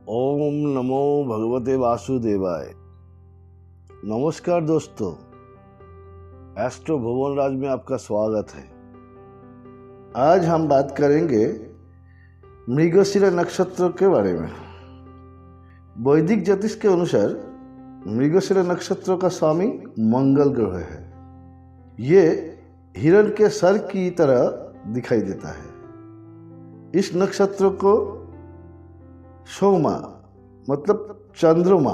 ओम नमो भगवते वासुदेवाय। नमस्कार दोस्तों, एस्ट्रो भुवन राज में आपका स्वागत है। आज हम बात करेंगे मृगशिरा नक्षत्र के बारे में। वैदिक ज्योतिष के अनुसार मृगशिरा नक्षत्र का स्वामी मंगल ग्रह है। ये हिरण के सर की तरह दिखाई देता है। इस नक्षत्र को सोमा मतलब चंद्रमा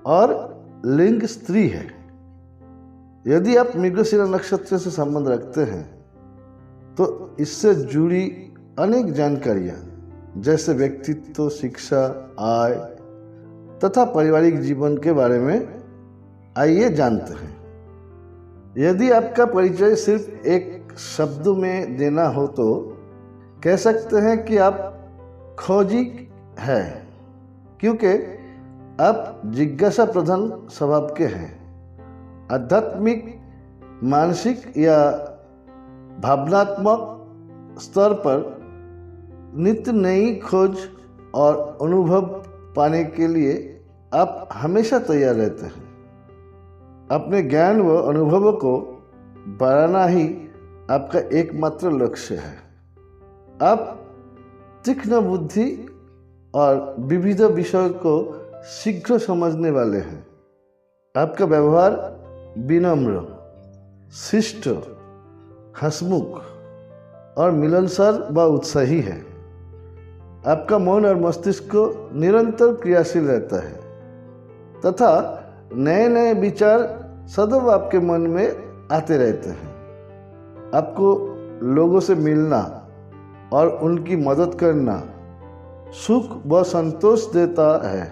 और लिंग स्त्री है। यदि आप मृगशिरा नक्षत्र से संबंध रखते हैं तो इससे जुड़ी अनेक जानकारियां जैसे व्यक्तित्व, शिक्षा, आय तथा पारिवारिक जीवन के बारे में आइए जानते हैं। यदि आपका परिचय सिर्फ एक शब्द में देना हो तो कह सकते हैं कि आप खोजी है, क्योंकि आप जिज्ञासा प्रधान स्वभाव के हैं। आध्यात्मिक, मानसिक या भावनात्मक स्तर पर नित्य नई खोज और अनुभव पाने के लिए आप हमेशा तैयार रहते हैं। अपने ज्ञान व अनुभवों को बढ़ाना ही आपका एकमात्र लक्ष्य है। आप तीक्ष्ण बुद्धि और विविध विषयों को शीघ्र समझने वाले हैं। आपका व्यवहार विनम्र, शिष्ट, हंसमुख और मिलनसार व उत्साही है। आपका मन और मस्तिष्क निरंतर क्रियाशील रहता है तथा नए नए विचार सदैव आपके मन में आते रहते हैं। आपको लोगों से मिलना और उनकी मदद करना सुख व संतोष देता है।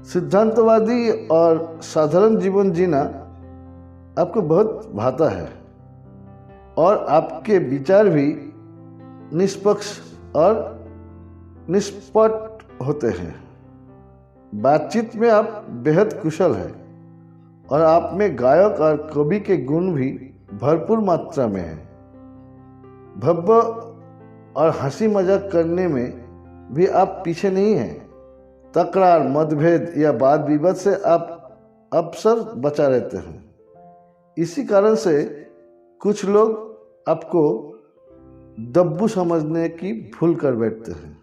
सिद्धांतवादी और साधारण जीवन जीना आपको बहुत भाता है और आपके विचार भी निष्पक्ष और निष्पट होते हैं। बातचीत में आप बेहद कुशल हैं और आप में गायक और कवि के गुण भी भरपूर मात्रा में हैं। भव्य और हंसी मजाक करने में भी आप पीछे नहीं हैं। तकरार, मतभेद या वाद विवाद से आप अक्सर बचा रहते हैं। इसी कारण से कुछ लोग आपको दब्बू समझने की भूल कर बैठते हैं।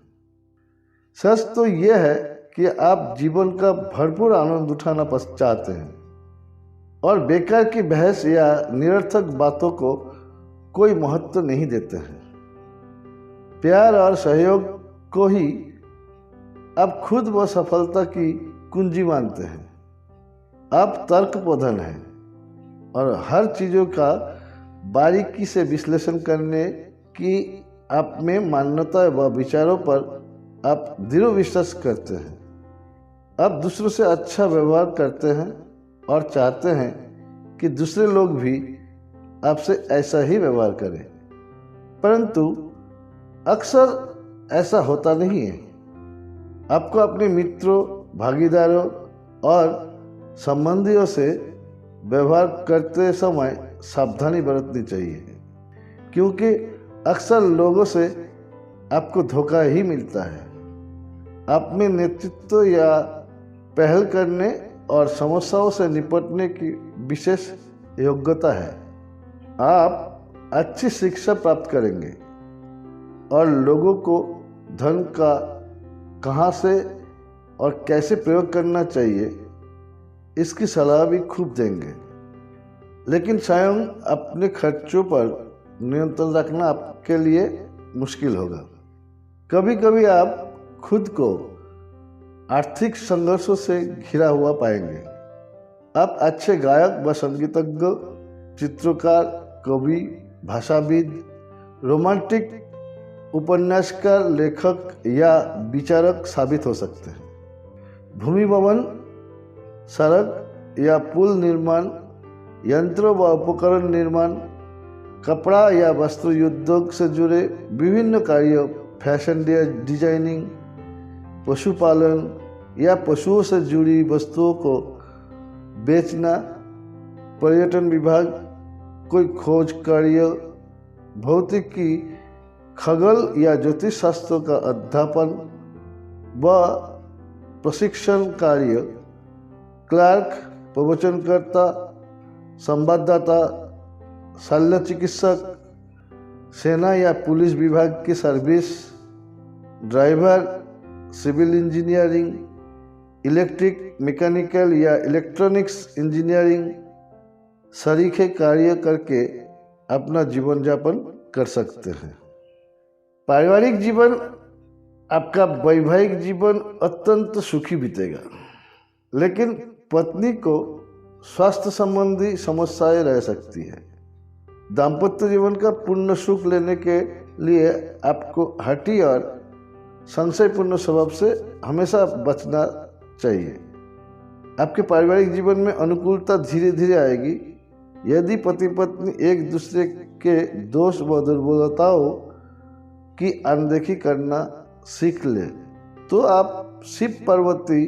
सच तो यह है कि आप जीवन का भरपूर आनंद उठाना चाहते हैं और बेकार की बहस या निरर्थक बातों को कोई महत्व नहीं देते हैं। प्यार और सहयोग को ही आप खुद व सफलता की कुंजी मानते हैं। आप तर्कप्रधान हैं और हर चीज़ों का बारीकी से विश्लेषण करने की आप में मान्यता व विचारों पर आप दृढ़ विश्वास करते हैं। आप दूसरों से अच्छा व्यवहार करते हैं और चाहते हैं कि दूसरे लोग भी आपसे ऐसा ही व्यवहार करें, परंतु अक्सर ऐसा होता नहीं है। आपको अपने मित्रों, भागीदारों और संबंधियों से व्यवहार करते समय सावधानी बरतनी चाहिए, क्योंकि अक्सर लोगों से आपको धोखा ही मिलता है। आप में नेतृत्व या पहल करने और समस्याओं से निपटने की विशेष योग्यता है। आप अच्छी शिक्षा प्राप्त करेंगे और लोगों को धन का कहाँ से और कैसे प्रयोग करना चाहिए इसकी सलाह भी खूब देंगे। लेकिन स्वयं अपने खर्चों पर नियंत्रण रखना आपके लिए मुश्किल होगा। कभी कभी आप खुद को आर्थिक संघर्षों से घिरा हुआ पाएंगे। आप अच्छे गायक व संगीतज्ञ, चित्रकार, कवि, भाषाविद, रोमांटिक उपन्यासकार, लेखक या विचारक साबित हो सकते हैं। भूमि भवन, सड़क या पुल निर्माण, यंत्रों व उपकरण निर्माण, कपड़ा या वस्त्र उद्योग से जुड़े विभिन्न कार्य, फैशन डिजाइनिंग, पशुपालन या पशुओं से जुड़ी वस्तुओं को बेचना, पर्यटन विभाग, कोई खोज कार्य, भौतिकी, खगोल या ज्योतिष शास्त्रों का अध्यापन, व प्रशिक्षण कार्य, क्लर्क, प्रवचनकर्ता, संवाददाता, शल्य चिकित्सक, सेना या पुलिस विभाग की service, driver, civil engineering, electric, mechanical या इलेक्ट्रॉनिक्स इंजीनियरिंग सरीखे कार्य करके अपना जीवन यापन कर सकते हैं। पारिवारिक जीवन, आपका वैवाहिक जीवन अत्यंत सुखी बीतेगा, लेकिन पत्नी को स्वास्थ्य संबंधी समस्याएं रह सकती है। दाम्पत्य जीवन का पूर्ण सुख लेने के लिए आपको हठी और संशयपूर्ण स्वभाव से हमेशा बचना चाहिए। आपके पारिवारिक जीवन में अनुकूलता धीरे धीरे आएगी यदि पति पत्नी एक दूसरे के दोष व दुर्बलताओं की अनदेखी करना सीख ले, तो आप शिव पार्वती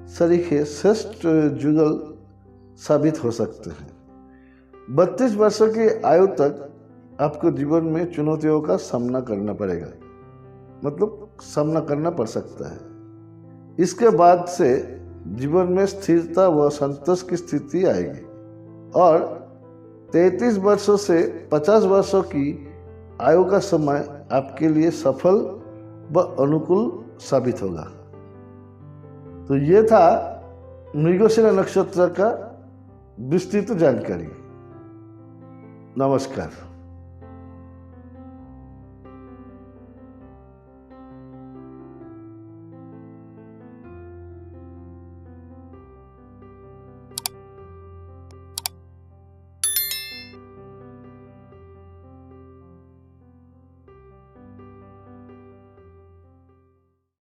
सरीखे श्रेष्ठ जुगल साबित हो सकते हैं। 32 वर्षों की आयु तक आपको जीवन में चुनौतियों का सामना करना पड़ेगा, मतलब सामना करना पड़ सकता है। इसके बाद से जीवन में स्थिरता व संतोष की स्थिति आएगी और 33 वर्षों से 50 वर्षों की आयु का समय आपके लिए सफल व अनुकूल साबित होगा। तो ये था मृगशिरा नक्षत्र का विस्तृत जानकारी। नमस्कार।